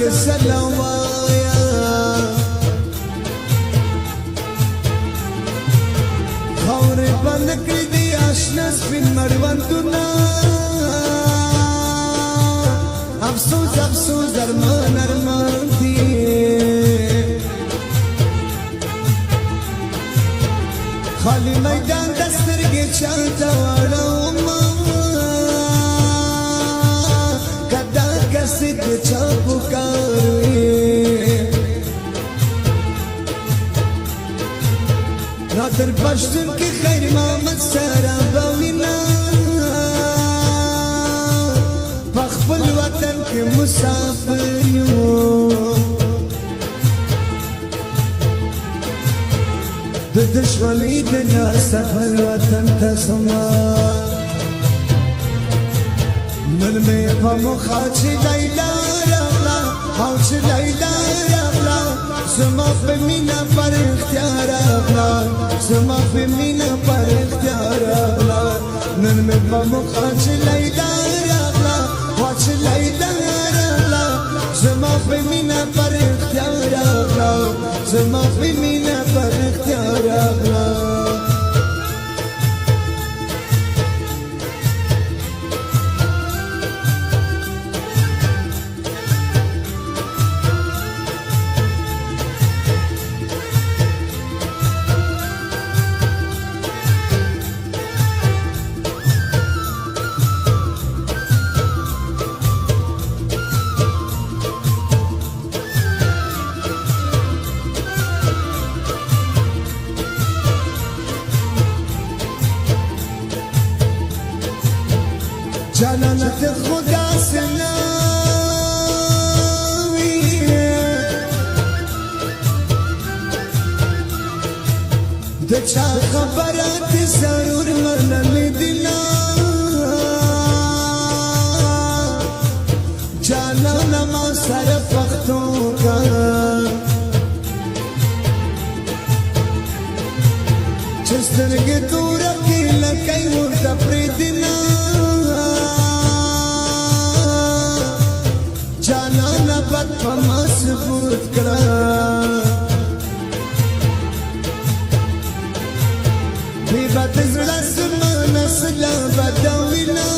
کې سلام وایا خاورې باندې کړې دي آشنا سپین مړوندونه افسوس افسوس درمان ارمان دي خالی میدان د سترګې چاته واړومه کدا کسې د چا پکاروي را در پښتون کې خیر محمد سره به وینا په خپل وطن کې مسافر یو د دشمنی د سفر وطن ته سما نن مې په مخه چې لیلا راغله او چې لیلا راغله زما په مینه پر اختیار راغله زما په مینه پر اختیار راغله نن مې په مخه چې لیلا راغله او چې لیلا راغله زما په مینه پر اختیار راغله زما په مینه پر اختیار راغله جلالت خدا سناوی د چا خبرات ضرور منل دلا جانان ما سره پختو کا چسترګې تور کې لکای ورته پریدنا بد پما ثبوت کړه بی بد زړه سمانه سلا بدوینا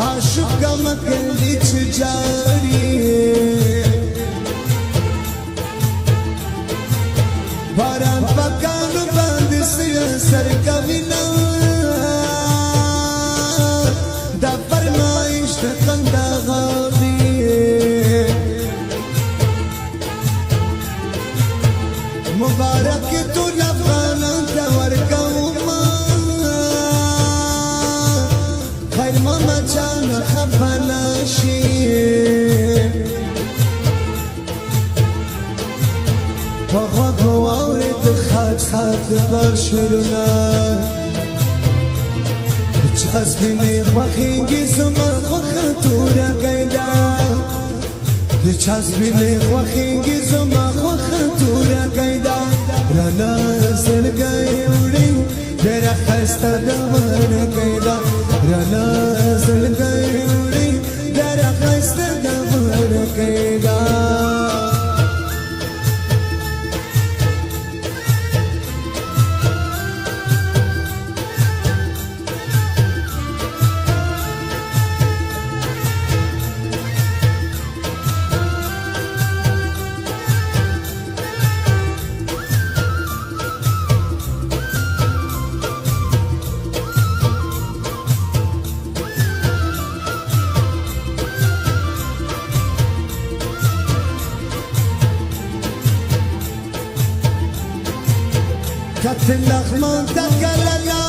عاشق مکلی چې جاری باران پکانو باندې سر کوینا دا فرمایش د کنده غابي مبارک ټول افغانان ته ورکوما خیر محمد جان خفه نشي په غوږ واورېد خاک خاک د برشرونه چسبینی خوخیگی زما خوخه توره قیده چسبینی خوخیگی زما خوخه توره قیده رانا زلگی اوڑی دیره خسته دمار قیده رانا زلگی اوڑی دیره خسته دمار قیده كتل لخمان تكالالاري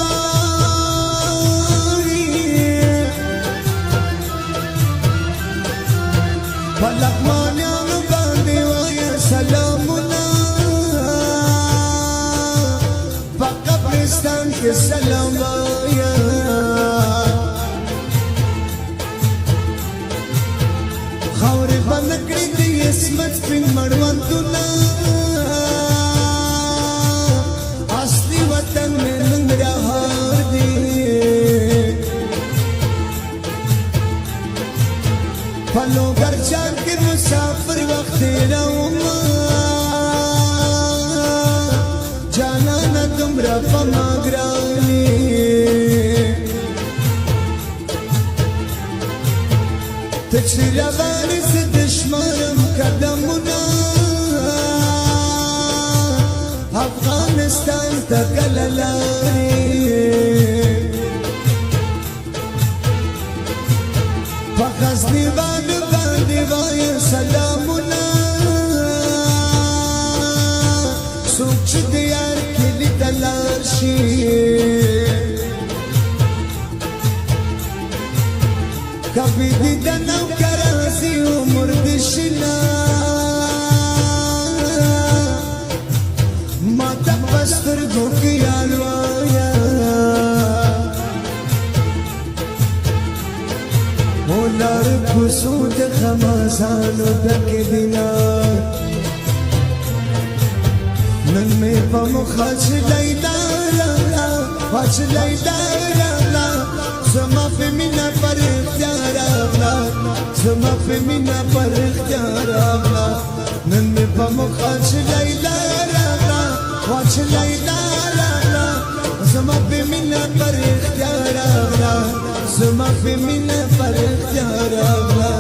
فاللخمان يا مباندي ويا سلامنا فقبرستان كسلام ويا خوري بنكري دي اسمت في المروندنا وطن میں ننگرہار دی پلو گرچان کې مسافر وخت راوما جانانا دومره په ما ګرانې ته چې روانې زه د شمارم قدمونه افغانستان ته کله لاړې په غزني باندې وایه سلامونه څوک چې د یار کلي ته لاړ شي کبي دیدن او کراسي عمر د شنا ما ته پستر ګوکیال وایا ولر کوسو د خمازانو دکې دینا نن مې په مخه چې لیلا واچ لیلا زما په مینا پر اختیار اغلا زما په مینا پر اختیار اغلا نن مې په مخه چې لیلا واچ لیلا زما په مینا پر اختیار اغلا زما په مینا پر اختیار اغلا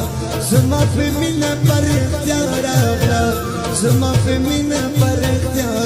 زما په مینا پر اختیار اغلا زما په مینا پر اختیار